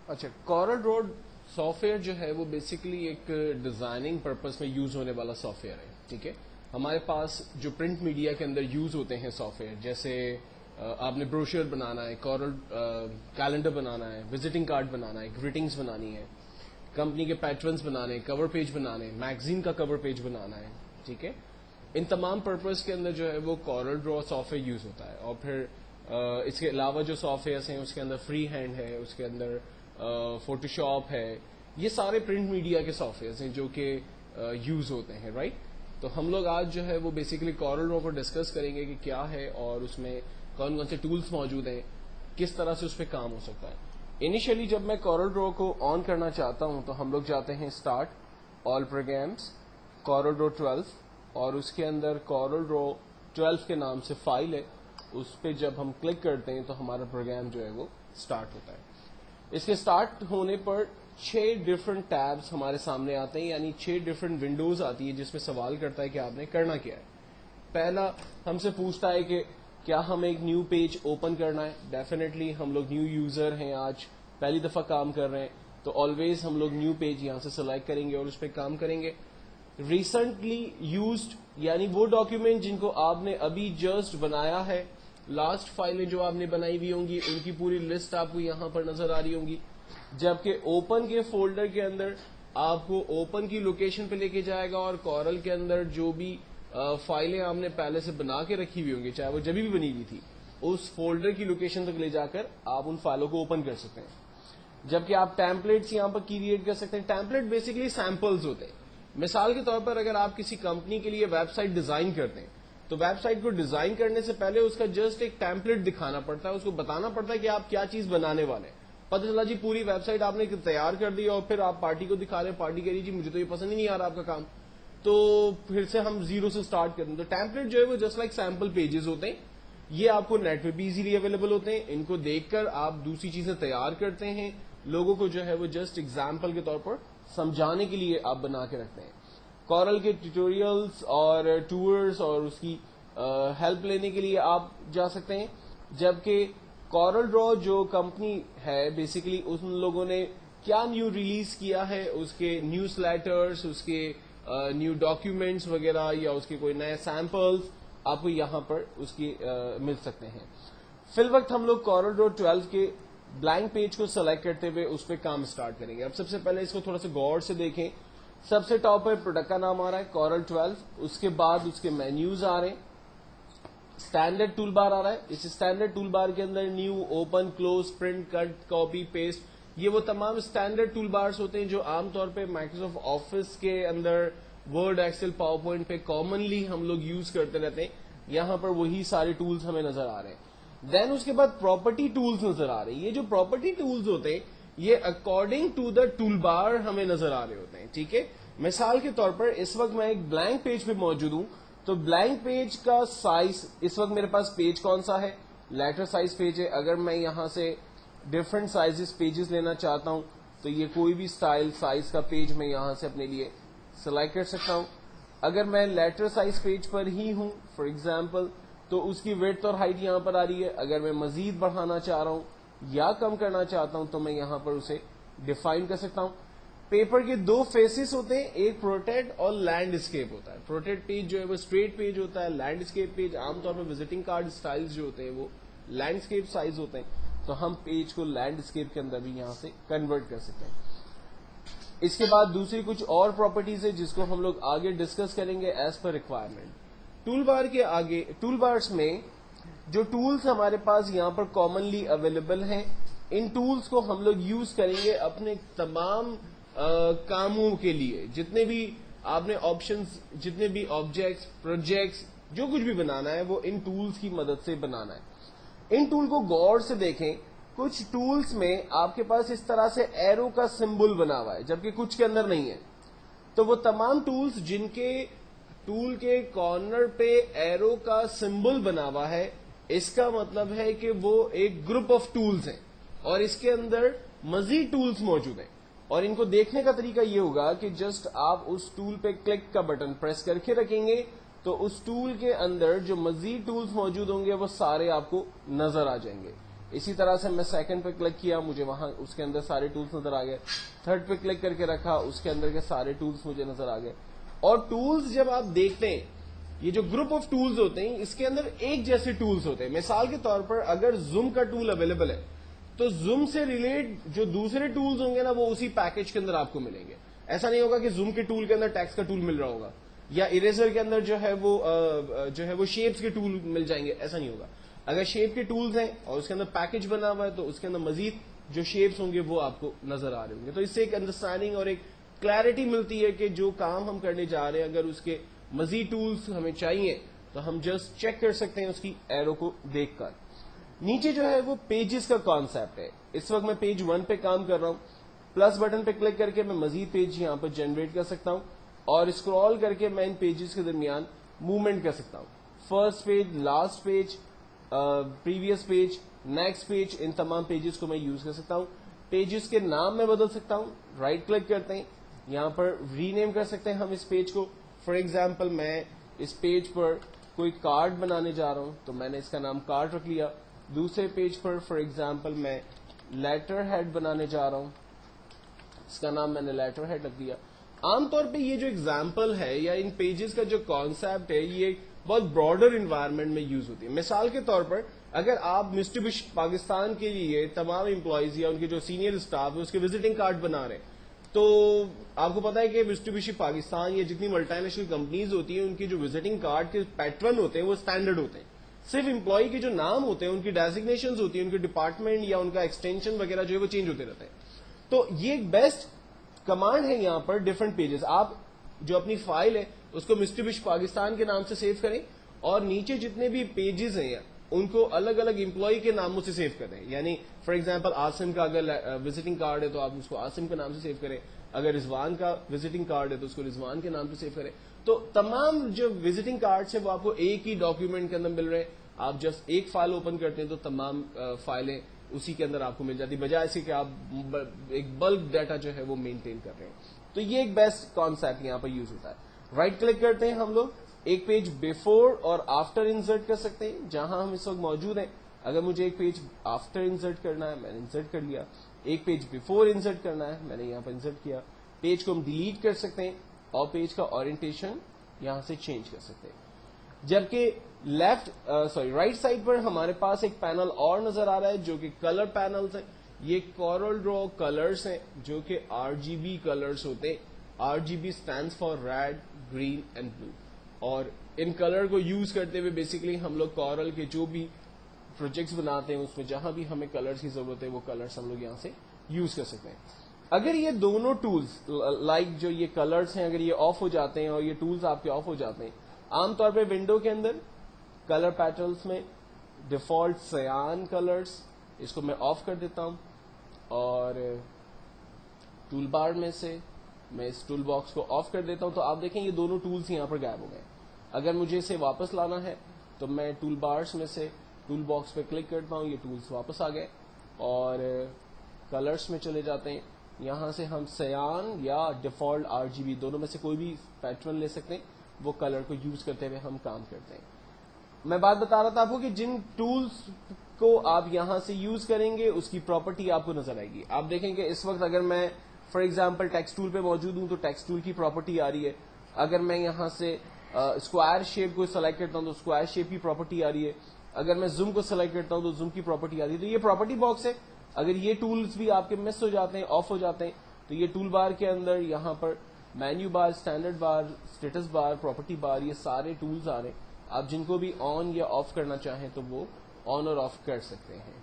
اچھا، Corel Draw soft where جو ہے وہ بیسکلی ایک ڈیزائننگ پرپز میں یوز ہونے والا سافٹ ویئر ہے. ٹھیک ہے، ہمارے پاس جو پرنٹ میڈیا کے اندر یوز ہوتے ہیں سافٹ ویئر، جیسے آپ نے بروشر بنانا ہے، کورل کیلنڈر بنانا ہے، وزٹنگ کارڈ بنانا ہے، گریٹنگز بنانی ہے، کمپنی کے پیٹرنز بنانے، کور پیج بنانے، میگزین کا کور پیج بنانا ہے. ٹھیک ہے، ان تمام پرپز کے اندر جو ہے وہ Corel Draw software use ہوتا ہے. اور پھر اس کے علاوہ جو سافٹ ویئرس ہیں اس کے اندر فری ہینڈ ہے، اس کے اندر فوٹو شاپ ہے. یہ سارے پرنٹ میڈیا کے سافٹ ویئرس ہیں جو کہ یوز ہوتے ہیں، رائٹ. تو ہم لوگ آج جو ہے وہ بیسیکلی کورل ڈرا کو ڈسکس کریں گے کہ کیا ہے اور اس میں کون کون سے ٹولس موجود ہیں، کس طرح سے اس پہ کام ہو سکتا ہے. انیشلی جب میں کورل ڈرا کو آن کرنا چاہتا ہوں تو ہم لوگ جاتے ہیں اسٹارٹ، آل پروگرامس، کورل ڈرا 12، اور اس کے اندر کورل ڈرا 12 کے نام سے فائل ہے. اس پہ جب ہم کلک کرتے ہیں تو ہمارا پروگرام جو ہے وہ اسٹارٹ ہوتا ہے. اس کے اسٹارٹ ہونے پر 6 ڈفرنٹ ٹیبس ہمارے سامنے آتے ہیں، یعنی 6 ڈفرنٹ ونڈوز آتی ہے جس میں سوال کرتا ہے کہ آپ نے کرنا کیا ہے. پہلا ہم سے پوچھتا ہے کہ کیا ہمیں ایک نیو پیج اوپن کرنا ہے. ڈیفینیٹلی ہم لوگ نیو یوزر ہیں، آج پہلی دفعہ کام کر رہے ہیں، تو آلویز ہم لوگ نیو پیج یہاں سے سلیکٹ کریں گے اور اس پہ کام کریں گے. ریسنٹلی یوزڈ یعنی وہ ڈاکیومنٹ جن کو آپ نے ابھی جسٹ بنایا ہے، لاسٹ فائلیں جو آپ نے بنائی ہوئی ہوں گی ان کی پوری لسٹ آپ کو یہاں پر نظر آ رہی ہوں گی. جبکہ اوپن کے فولڈر کے اندر آپ کو اوپن کی لوکیشن پہ لے کے جائے گا، اور کورل کے اندر جو بھی فائلیں آپ نے پہلے سے بنا کے رکھی ہوئی ہوں گی، چاہے وہ جبھی بھی بنی ہوئی تھی، اس فولڈر کی لوکیشن تک لے جا کر آپ ان فائلوں کو اوپن کر سکتے ہیں. جبکہ آپ ٹیمپلیٹس یہاں پر کریٹ کر سکتے ہیں. ٹیمپلیٹ بیسیکلی سیمپلز ہوتے ہیں. مثال کے طور پر اگر آپ کسی کمپنی کے لیے ویب سائٹ ڈیزائن کرتے ہیں تو ویب سائٹ کو ڈیزائن کرنے سے پہلے اس کا جسٹ ایک ٹیمپلیٹ دکھانا پڑتا ہے، اس کو بتانا پڑتا ہے کہ آپ کیا چیز بنانے والے ہیں. پتہ چلا جی پوری ویب سائٹ آپ نے تیار کر دی اور پھر آپ پارٹی کو دکھا رہے ہیں، پارٹی کہہ رہی جی مجھے تو یہ پسند ہی نہیں آ رہا آپ کا کام، تو پھر سے ہم زیرو سے سٹارٹ کریں. تو ٹیمپلیٹ جو ہے وہ جسٹ لائک سیمپل پیجز ہوتے ہیں. یہ آپ کو نیٹ پہ بھی ایزیلی اویلیبل ہوتے ہیں. ان کو دیکھ کر آپ دوسری چیزیں تیار کرتے ہیں. لوگوں کو جو ہے وہ جسٹ ایگزامپل کے طور پر سمجھانے کے لیے آپ بنا کے رکھتے ہیں. کورل کے ٹیوٹوریلز اور ٹورز اور اس کی ہیلپ لینے کے لیے آپ جا سکتے ہیں. جبکہ کورل ڈرا جو کمپنی ہے بیسیکلی ان لوگوں نے کیا نیو ریلیز کیا ہے، اس کے نیوز لیٹرز، اس کے نیو ڈاکیومنٹس وغیرہ یا اس کے کوئی نئے سیمپلز آپ کو یہاں پر اس کی مل سکتے ہیں. فی الوقت ہم لوگ کورل ڈرا 12 کے بلینک پیج کو سلیکٹ کرتے ہوئے اس پہ کام اسٹارٹ کریں گے. اب سب سے پہلے اس کو تھوڑا سا غور سے دیکھیں. سب سے ٹاپ پر پروڈکٹ کا نام آ رہا ہے کورل 12، اس کے بعد اس کے مینیوز آ رہے ہیں، اسٹینڈرڈ ٹول بار آ رہا ہے. اس اسٹینڈرڈ ٹول بار کے اندر نیو، اوپن، کلوز، پرنٹ، کٹ، کاپی، پیسٹ، یہ وہ تمام اسٹینڈرڈ ٹول بارس ہوتے ہیں جو عام طور پہ مائکروسافٹ آفس کے اندر، ورڈ، ایکسل، پاور پوائنٹ پہ کامنلی ہم لوگ یوز کرتے رہتے ہیں. یہاں پر وہی سارے ٹولز ہمیں نظر آ رہے ہیں. دین اس کے بعد پراپرٹی ٹولز نظر آ رہے ہیں. یہ جو پراپرٹی ٹولز ہوتے ہیں یہ اکارڈنگ ٹو دا ٹول بار ہمیں نظر آ رہے ہوتے ہیں. ٹھیک ہے، مثال کے طور پر اس وقت میں ایک بلینک پیج پہ موجود ہوں، تو بلینک پیج کا سائز، اس وقت میرے پاس پیج کون سا ہے، لیٹر سائز پیج ہے. اگر میں یہاں سے ڈفرنٹ سائزز پیجز لینا چاہتا ہوں تو یہ کوئی بھی اسٹائل سائز کا پیج میں یہاں سے اپنے لیے سلیکٹ کر سکتا ہوں. اگر میں لیٹر سائز پیج پر ہی ہوں فار ایگزامپل تو اس کی ویڈتھ اور ہائٹ یہاں پر آ رہی ہے. اگر میں مزید بڑھانا چاہ رہا ہوں یا کم کرنا چاہتا ہوں تو میں یہاں پر اسے ڈیفائن کر سکتا ہوں. پیپر کے 2 فیسز ہوتے ہیں، ایک پروٹیکٹ اور لینڈ اسکیپ ہوتا ہے. پروٹیکٹ پیج جو ہے وہ اسٹریٹ پیج ہوتا ہے، لینڈ اسکیپ پیج عام طور پر وزٹنگ کارڈ اسٹائلز جو ہوتے ہیں وہ لینڈ اسکیپ سائز ہوتے ہیں. تو ہم پیج کو لینڈ اسکیپ کے اندر بھی یہاں سے کنورٹ کر سکتے ہیں. اس کے بعد دوسری کچھ اور پراپرٹیز ہے جس کو ہم لوگ آگے ڈسکس کریں گے ایز پر ریکوائرمنٹ. ٹول بار کے آگے، ٹول بارس میں جو ٹولز ہمارے پاس یہاں پر کامنلی اویلیبل ہیں، ان ٹولز کو ہم لوگ یوز کریں گے اپنے تمام کاموں کے لیے. جتنے بھی آپ نے آپشنز، جتنے بھی آبجیکٹس، پروجیکٹس، جو کچھ بھی بنانا ہے وہ ان ٹولز کی مدد سے بنانا ہے. ان ٹول کو غور سے دیکھیں. کچھ ٹولز میں آپ کے پاس اس طرح سے ایرو کا سمبل بنا ہوا ہے جبکہ کچھ کے اندر نہیں ہے. تو وہ تمام ٹولز جن کے ٹول کے کارنر پہ ایرو کا سمبل بنا ہوا ہے، اس کا مطلب ہے کہ وہ ایک گروپ آف ٹولز ہیں اور اس کے اندر مزید ٹولز موجود ہیں. اور ان کو دیکھنے کا طریقہ یہ ہوگا کہ جسٹ آپ اس ٹول پہ کلک کا بٹن پریس کر کے رکھیں گے تو اس ٹول کے اندر جو مزید ٹولز موجود ہوں گے وہ سارے آپ کو نظر آ جائیں گے. اسی طرح سے میں سیکنڈ پہ کلک کیا, مجھے وہاں اس کے اندر سارے ٹولز نظر آ گئے. تھرڈ پہ کلک کر کے رکھا, اس کے اندر کے سارے ٹولز مجھے نظر آ گئے. اور ٹولز جب آپ دیکھتے ہیں, یہ جو گروپ آف ٹولز ہوتے ہیں اس کے اندر ایک جیسے ٹولز ہوتے ہیں. مثال کے طور پر اگر زوم کا ٹول اویلیبل ہے تو زوم سے ریلیٹ جو دوسرے ٹولز ہوں گے نا وہ اسی پیکج کے اندر آپ کو ملیں گے. ایسا نہیں ہوگا کہ زوم کے ٹول کے اندر ٹیکسٹ کا ٹول مل رہا ہوگا, یا اریزر کے اندر جو ہے وہ شیپس کے ٹول مل جائیں گے, ایسا نہیں ہوگا. اگر شیپ کے ٹولز ہیں اور اس کے اندر پیکج بنا ہوا ہے تو اس کے اندر مزید جو شیپس ہوں گے وہ آپ کو نظر آ رہے ہوں گے. تو اس سے ایک انڈرسٹینڈنگ اور ایک کلیئرٹی ملتی ہے کہ جو کام ہم کرنے جا رہے ہیں اگر اس کے مزید ٹولز ہمیں چاہیے تو ہم جسٹ چیک کر سکتے ہیں اس کی ایرو کو دیکھ کر. نیچے جو ہے وہ پیجز کا کانسیپٹ ہے. اس وقت میں پیج 1 پہ کام کر رہا ہوں. پلس بٹن پہ کلک کر کے میں مزید پیج یہاں پر جنریٹ کر سکتا ہوں اور اسکرال کر کے میں ان پیجز کے درمیان موومنٹ کر سکتا ہوں. First page, last page, previous page, next page, ان تمام پیجز کو میں یوز کر سکتا ہوں. پیجز کے نام میں بدل سکتا ہوں. رائٹ کلک کرتے ہیں, یہاں پر ری نیم کر سکتے ہیں ہم اس پیج کو. فار ایگزامپل میں اس پیج پر کوئی کارڈ بنانے جا رہا ہوں تو میں نے اس کا نام کارڈ رکھ لیا. دوسرے پیج پر فار ایگزامپل میں لیٹر ہیڈ بنانے جا رہا ہوں, اس کا نام میں نے لیٹر ہیڈ رکھ دیا. عام طور پہ یہ جو ایگزامپل ہے یا ان پیجز کا جو کانسیپٹ ہے یہ بہت براڈر انوائرمنٹ میں یوز ہوتی ہے. مثال کے طور پر اگر آپ مسٹوبشی پاکستان کے لیے تمام امپلائیز یا ان کے جو سینئر اسٹاف ہے اس کے وزٹنگ کارڈ بنا رہے ہیں تو آپ کو پتا ہے کہ مسٹوبشی پاکستان یا جتنی ملٹی نیشنل کمپنیز ہوتی ہیں ان کی جو وزٹنگ کارڈ کے پیٹرن ہوتے ہیں وہ اسٹینڈرڈ ہوتے ہیں. صرف امپلائی کے جو نام ہوتے ہیں ان کی ڈیزگنیشنز ہوتی ہیں, ان کے ڈپارٹمنٹ یا ان کا ایکسٹینشن وغیرہ جو ہے وہ چینج ہوتے رہتے ہیں. تو یہ ایک بیسٹ کمانڈ ہے یہاں پر ڈفرنٹ پیجز. آپ جو اپنی فائل ہے اس کو مسٹوبشی پاکستان کے نام سے سیو کریں اور نیچے جتنے بھی پیجز ہیں ان کو الگ الگ امپلائی کے ناموں سے سیو کریں. یعنی فار ایگزامپل عاصم کا اگر وزٹنگ کارڈ ہے تو آپ اس کو عاصم کے نام سے سیو کریں, اگر رضوان کا وزٹنگ کارڈ ہے تو اس کو رضوان کے نام سے سیو کریں. تو تمام جو وزٹنگ کارڈز ہیں وہ آپ کو ایک ہی ڈاکیومنٹ کے اندر مل رہے ہیں. آپ جسٹ ایک فائل اوپن کرتے ہیں تو تمام فائلیں اسی کے اندر آپ کو مل جاتی, بجائے سے کہ آپ ایک بلک ڈیٹا جو ہے وہ مینٹین کر رہے ہیں. تو یہ ایک بیسٹ کانسیپٹ یہاں پر یوز ہوتا ہے. رائٹ کلک کرتے ہیں ہم لوگ, ایک پیج بیفور اور آفٹر انسرٹ کر سکتے ہیں جہاں ہم اس وقت موجود ہیں. اگر مجھے ایک پیج آفٹر انسرٹ کرنا ہے میں نے انسرٹ کر لیا, ایک پیج بیفور انسرٹ کرنا ہے میں نے یہاں پر انسرٹ کیا. پیج کو ہم ڈیلیٹ کر سکتے ہیں اور پیج کا اورینٹیشن یہاں سے چینج کر سکتے ہیں. جبکہ رائٹ سائڈ پر ہمارے پاس ایک پینل اور نظر آ رہا ہے جو کہ کلر پینلز ہیں. یہ کورل ڈرا کلرز ہیں جو کہ RGB کلرز ہوتے ہیں. RGB stands for red, green and blue. اور ان کلر کو یوز کرتے ہوئے بیسیکلی ہم لوگ کورل کے جو بھی پروجیکٹس بناتے ہیں اس میں جہاں بھی ہمیں کلرز کی ضرورت ہے وہ کلرز ہم لوگ یہاں سے یوز کر سکتے ہیں. اگر یہ دونوں ٹولز لائک جو یہ کلرز ہیں اگر یہ آف ہو جاتے ہیں اور یہ ٹولز آپ کے آف ہو جاتے ہیں, عام طور پہ ونڈو کے اندر کلر پیٹرنز میں ڈیفالٹ سیان کلرز اس کو میں آف کر دیتا ہوں اور ٹول بار میں سے میں اس ٹول باکس کو آف کر دیتا ہوں. تو آپ دیکھیں یہ دونوں ٹولز یہاں پر غائب ہو گئے. اگر مجھے اسے واپس لانا ہے تو میں ٹول بارز میں سے ٹول باکس پہ کلک کرتا ہوں, یہ ٹولز واپس آ گئے اور کلرز میں چلے جاتے ہیں. یہاں سے ہم سیان یا ڈیفالٹ RGB دونوں میں سے کوئی بھی پیٹرن لے سکتے ہیں, وہ کلر کو یوز کرتے ہوئے ہم کام کرتے ہیں. میں بات بتا رہا تھا آپ کو کہ جن ٹولز کو آپ یہاں سے یوز کریں گے اس کی پراپرٹی آپ کو نظر آئے گی. آپ دیکھیں کہ اس وقت اگر میں فار ایگزامپل ٹیکسٹ ٹول پہ موجود ہوں تو ٹیکسٹ ٹول کی پراپرٹی آ رہی ہے. اگر میں یہاں سے اسکوائر شیپ کو سلیکٹ کرتا ہوں تو اسکوائر شیپ کی پراپرٹی آ رہی ہے. اگر میں زوم کو سلیکٹ کرتا ہوں تو زوم کی پراپرٹی آ رہی ہے. تو یہ پراپرٹی باکس ہے. اگر یہ ٹولز بھی آپ کے مس ہو جاتے ہیں, آف ہو جاتے ہیں, تو یہ ٹول بار کے اندر یہاں پر مینیو بار, اسٹینڈرڈ بار, اسٹیٹس بار, پراپرٹی بار, یہ سارے ٹولز آ رہے ہیں. آپ جن کو بھی آن یا آف کرنا چاہیں تو وہ آن اور آف کر سکتے ہیں.